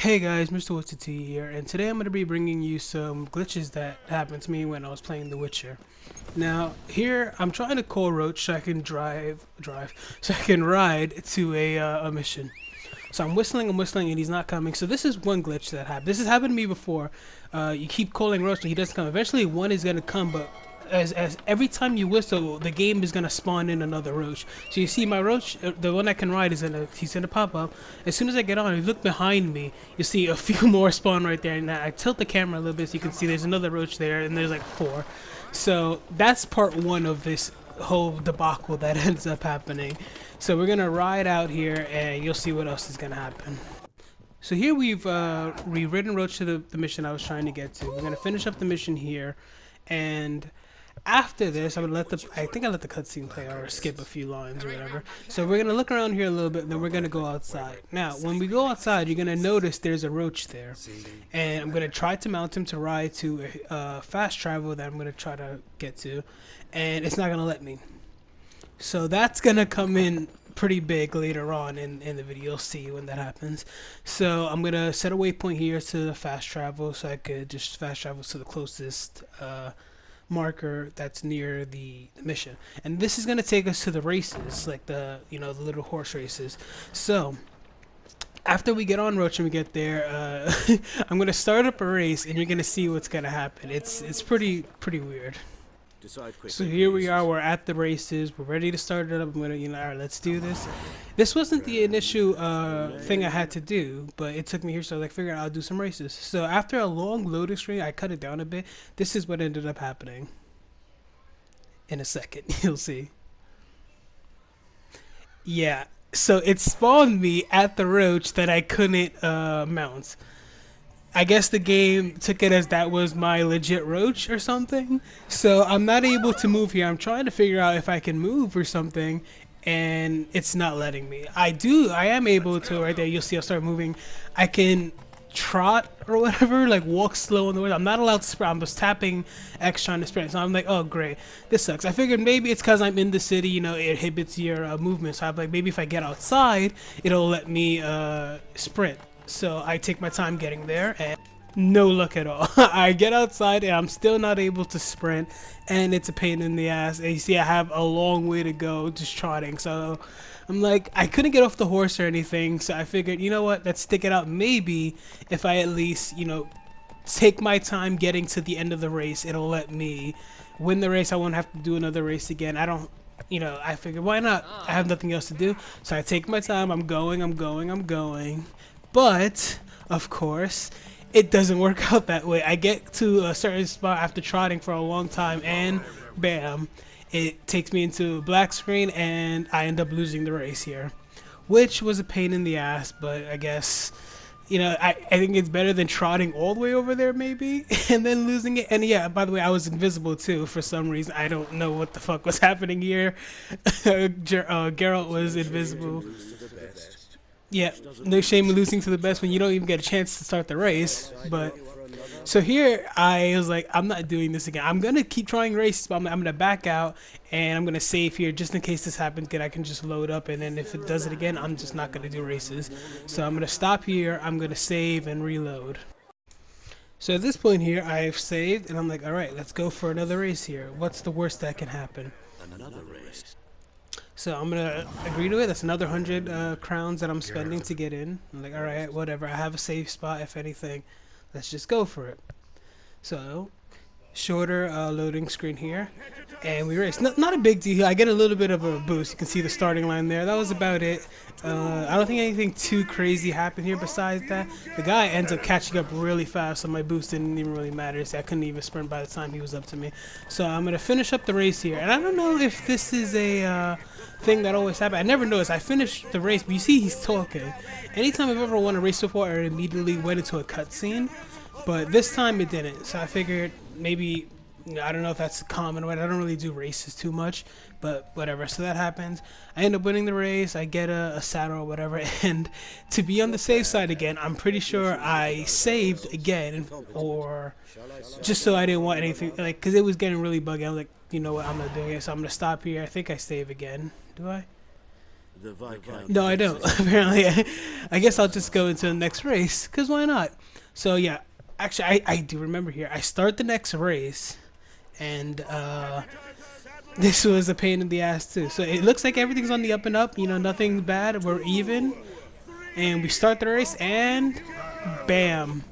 Hey guys, Mr. What's T here, and today I'm going to be bringing you some glitches that happened to me when I was playing The Witcher. Now, here I'm trying to call Roach so I can so I can ride to a mission. So I'm whistling, and he's not coming. So this is one glitch that happened. This has happened to me before. You keep calling Roach and he doesn't come. Eventually, one is gonna come, but as every time you whistle, the game is gonna spawn in another Roach. So you see, my Roach, the one I can ride, he's gonna pop up. As soon as I get on, you look behind me, you see a few more spawn right there. And I tilt the camera a little bit so you can see there's another Roach there, and there's like four. So that's part one of this whole debacle that ends up happening. So we're gonna ride out here, and you'll see what else is gonna happen. So here we've ridden Roach to the mission I was trying to get to. We're gonna finish up the mission here, and after this, I think I let the cutscene play or skip a few lines or whatever. So we're gonna look around here a little bit, and then we're gonna go outside. Now, when we go outside, you're gonna notice there's a Roach there, and I'm gonna try to mount him to ride to a fast travel that I'm gonna try to get to, and it's not gonna let me. So that's gonna come in pretty big later on in the video. You'll see when that happens. So I'm gonna set a waypoint here to the fast travel so I could just fast travel to the closest marker that's near the mission. And this is gonna take us to the races, like the the little horse races. So after we get on Roach and we get there, I'm gonna start up a race, and you're gonna see what's gonna happen. It's pretty weird. So here we are, we're at the races, we're ready to start it up. I'm gonna, alright, let's do this. This wasn't the initial thing I had to do, but it took me here, so I figured I'll do some races. So after a long loading screen, I cut it down a bit. This is what ended up happening. In a second, you'll see. Yeah, so it spawned me at the Roach that I couldn't mount. I guess the game took it as that was my legit Roach or something. So I'm not able to move here. I'm trying to figure out if I can move or something, and it's not letting me. I am able to right there. You'll see I'll start moving. I can trot or whatever, like walk slow on the way. I'm not allowed to sprint. I'm just tapping X trying to sprint. So I'm like, oh great, this sucks. I figured maybe it's because I'm in the city, it inhibits your movement. So I'm like, maybe if I get outside, it'll let me sprint. So I take my time getting there, and no luck at all. I get outside and I'm still not able to sprint, and it's a pain in the ass. And you see I have a long way to go just trotting. So I'm like, I couldn't get off the horse or anything, so I figured, you know what, let's stick it out. Maybe if I at least, take my time getting to the end of the race, it'll let me win the race. I won't have to do another race again. I figured, why not? I have nothing else to do. So I take my time, I'm going. But, of course, it doesn't work out that way. I get to a certain spot after trotting for a long time, and bam, it takes me into a black screen, and I end up losing the race here. Which was a pain in the ass, but I guess, I think it's better than trotting all the way over there, maybe, and then losing it. And yeah, by the way, I was invisible, too, for some reason. I don't know what the fuck was happening here. Geralt was invisible. Yeah, no shame in losing to the best when you don't even get a chance to start the race. But so here I was like, I'm not doing this again. I'm gonna keep trying races, but I'm gonna back out, and I'm gonna save here just in case this happens again. I can just load up, and then if it does it again, I'm just not gonna do races. So I'm gonna stop here. I'm gonna save and reload. So at this point here, I've saved, and I'm like, all right, let's go for another race here. What's the worst that can happen? Another race. So I'm gonna agree to it. That's another 100 crowns that I'm spending to get in. I'm like, all right, whatever. I have a safe spot. If anything, let's just go for it. So shorter loading screen here, and we race. Not a big deal. I get a little bit of a boost. You can see the starting line there. That was about it. I don't think anything too crazy happened here besides that. The guy ends up catching up really fast, so my boost didn't even really matter. So I couldn't even sprint by the time he was up to me. So I'm gonna finish up the race here, and I don't know if this is a thing that always happens. I never noticed. I finished the race, but you see he's talking. Anytime I've ever won a race before, I immediately went into a cutscene, but this time it didn't. So I figured maybe, I don't know if that's common or what. I don't really do races too much, but whatever. So that happens. I end up winning the race. I get a saddle or whatever, and to be on the safe side again, I'm pretty sure I saved again, or just so I didn't want anything, like, because it was getting really buggy. I was like, you know what, I'm not doing it, so I'm gonna stop here. I think I save again. Do I? No, I don't. Apparently, I guess I'll just go into the next race, because why not? So, yeah, actually, I do remember here. I start the next race, and this was a pain in the ass, too. So, it looks like everything's on the up and up. You know, nothing bad. We're even. And we start the race, and bam.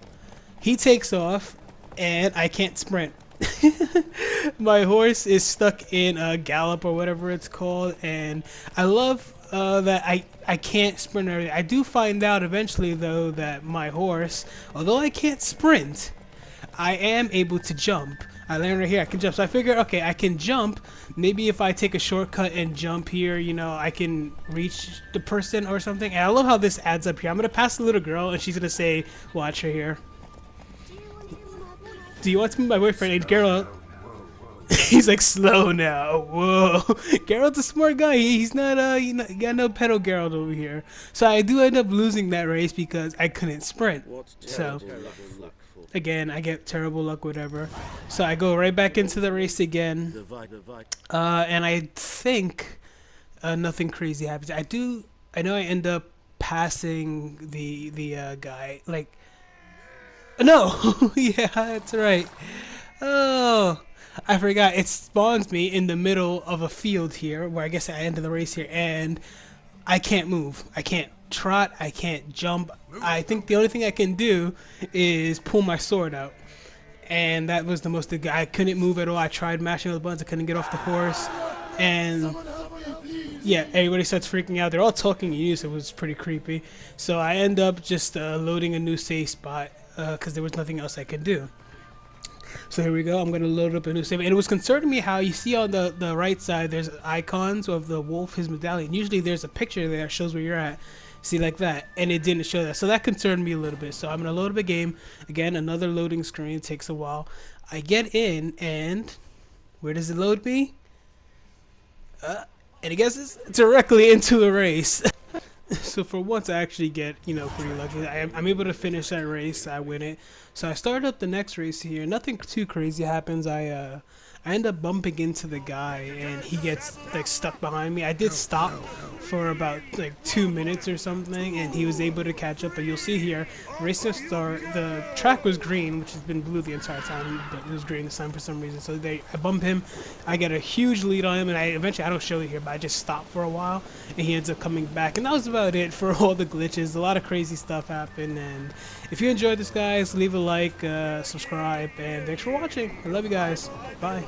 He takes off, and I can't sprint. My horse is stuck in a gallop or whatever it's called, and I love that I can't sprint or anything. I do find out eventually though that my horse, although I can't sprint, I am able to jump. I learned right here I can jump, so I figured, okay, I can jump. Maybe if I take a shortcut and jump here, you know, I can reach the person or something. And I love how this adds up here. I'm gonna pass the little girl, and she's gonna say, "Watch her here." Do you want to be my boyfriend? And Geralt, he's like, slow now. Whoa. Geralt's a smart guy. He's not, he got no pedal Geralt over here. So I do end up losing that race because I couldn't sprint. So, again, I get terrible luck, whatever. So I go right back into the race again. And I think nothing crazy happens. I know I end up passing the guy. Like, no! Yeah, that's right. Oh, I forgot. It spawns me in the middle of a field here, where I guess I ended the race here, and I can't move. I can't trot. I can't jump. I think the only thing I can do is pull my sword out. And that was the most... I couldn't move at all. I tried mashing the buttons. I couldn't get off the horse. And... yeah, everybody starts freaking out. They're all talking in use. It was pretty creepy. So I end up just loading a new save spot because there was nothing else I could do. So here we go. I'm going to load up a new save. And it was concerning me how you see on the right side there's icons of the wolf, his medallion. Usually there's a picture there that shows where you're at. See, like that. And it didn't show that. So that concerned me a little bit. So I'm going to load up a game. Again, another loading screen. It takes a while. I get in and... where does it load me? And I guess it's directly into a race. So for once I actually get, you know, pretty lucky. I'm able to finish that race. I win it. So I start up the next race here. Nothing too crazy happens. I end up bumping into the guy and he gets like stuck behind me. I did stop for about like 2 minutes or something and he was able to catch up. But you'll see here, race to start, the track was green, which has been blue the entire time, but it was green this time for some reason. So I bump him, I get a huge lead on him, and I don't show it here, but I just stop for a while and he ends up coming back. And that was about it for all the glitches. A lot of crazy stuff happened, and if you enjoyed this, guys, leave a like, subscribe, and thanks for watching. I love you guys. Bye.